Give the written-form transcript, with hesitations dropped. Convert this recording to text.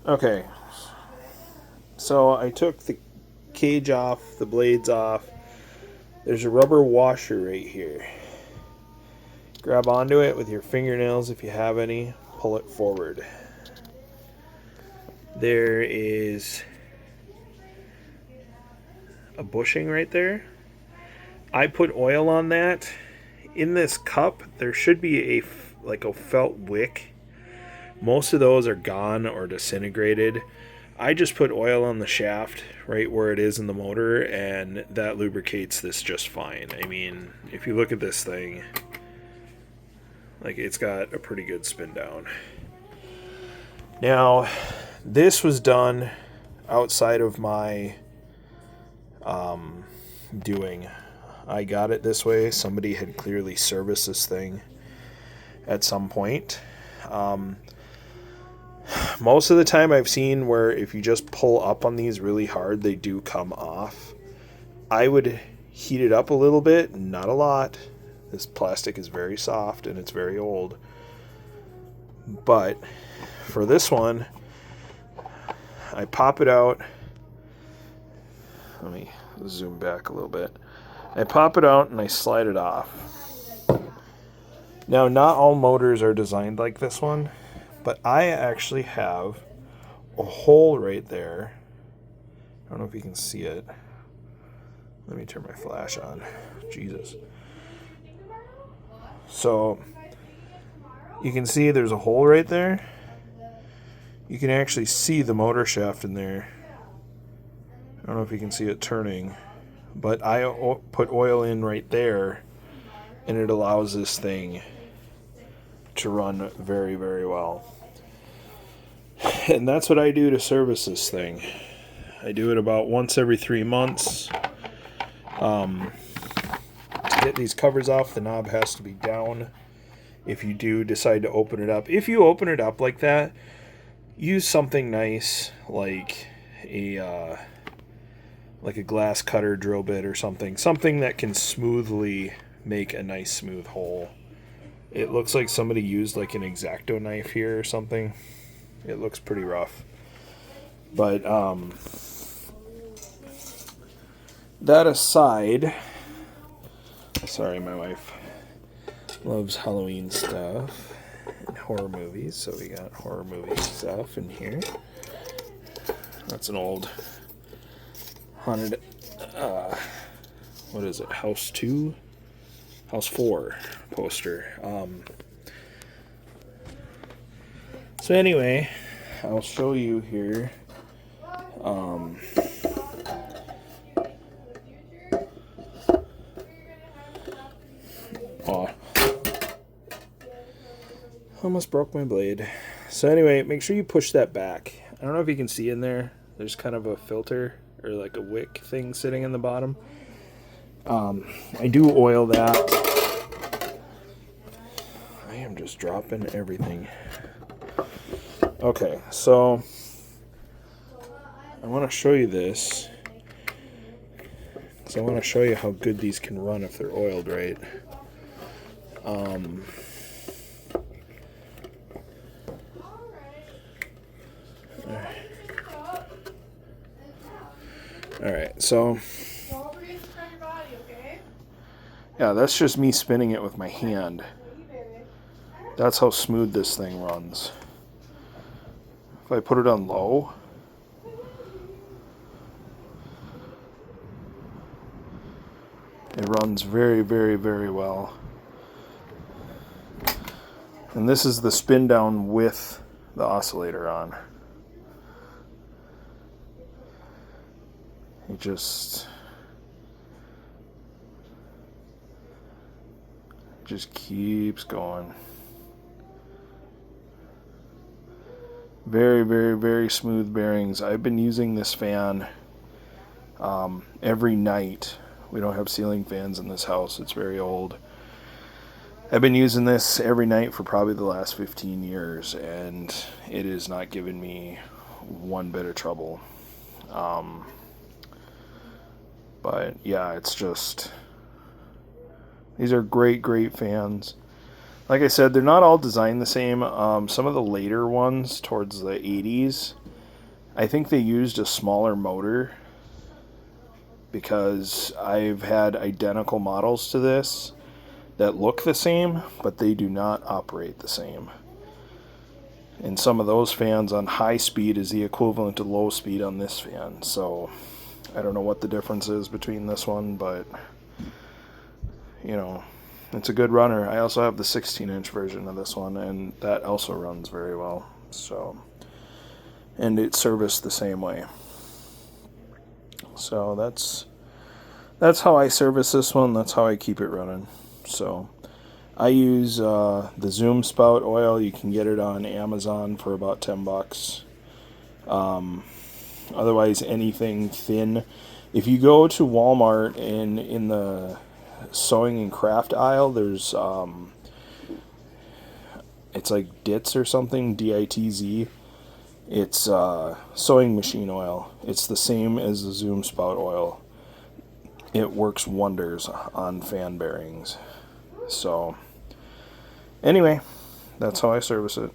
Okay, so I took the cage off, the blades off. There's a rubber washer right here. Grab onto it with your fingernails if you have any. Pull it forward. There is a bushing right there. I put oil on that. In this cup, there should be a felt wick. Most of those are gone or disintegrated. I just put oil on the shaft right where it is in the motor, and that lubricates this just fine. I mean, if you look at this thing, like, it's got a pretty good spin down. Now, this was done outside of my doing. I got it this way. Somebody had clearly serviced this thing at some point. Most of the time I've seen where if you just pull up on these really hard, they do come off. I would heat it up a little bit, not a lot. This plastic is very soft and it's very old. But for this one, I pop it out. Let me zoom back a little bit. I pop it out and I slide it off. Now, not all motors are designed like this one, but I actually have a hole right there. I don't know if you can see it. Let me turn my flash on. Jesus. So, you can see there's a hole right there. You can actually see the motor shaft in there. I don't know if you can see it turning, but I put oil in right there, and it allows this thing to run very, very well. And that's what I do to service this thing. I do it about once every 3 months. To get these covers off, the knob has to be down. If you do decide to open it up, if you open it up like that, use something nice like a glass cutter drill bit or something that can smoothly make a nice smooth hole. It looks like somebody used like an X-Acto knife here or something. It looks pretty rough. But that aside, sorry, my wife loves Halloween stuff and horror movies, so we got horror movie stuff in here. That's an old haunted, what is it, House 2? House 4 poster. So anyway, I'll show you here. Almost broke my blade. So anyway, make sure you push that back. I don't know if you can see in there. There's kind of a filter or like a wick thing sitting in the bottom. I do oil that. I am just dropping everything. Okay, so I want to show you this. So I want to show you how good these can run if they're oiled right. Alright, so yeah, that's just me spinning it with my hand. That's how smooth this thing runs. If I put it on low, it runs very, very, very well. And this is the spin down with the oscillator on. It just keeps going. Very, very, very smooth bearings. I've been using this fan every night. We don't have ceiling fans in this house. It's very old. I've been using this every night for probably the last 15 years, and it is not giving me one bit of trouble. But yeah, it's just, these are great, great fans. Like I said, they're not all designed the same. Some of the later ones towards the 80s, I think they used a smaller motor because I've had identical models to this that look the same, but they do not operate the same. And some of those fans on high speed is the equivalent to low speed on this fan. So I don't know what the difference is between this one, but you know, it's a good runner. I also have the 16-inch version of this one, and that also runs very well. So, and it's serviced the same way. So that's how I service this one. That's how I keep it running. So I use the Zoom Spout oil. You can get it on Amazon for about $10. Otherwise, anything thin. If you go to Walmart and in the sewing and craft aisle, there's it's like DITZ or something, DITZ. It's sewing machine oil. It's the same as the Zoom Spout oil. It works wonders on fan bearings. So anyway, that's how I service it.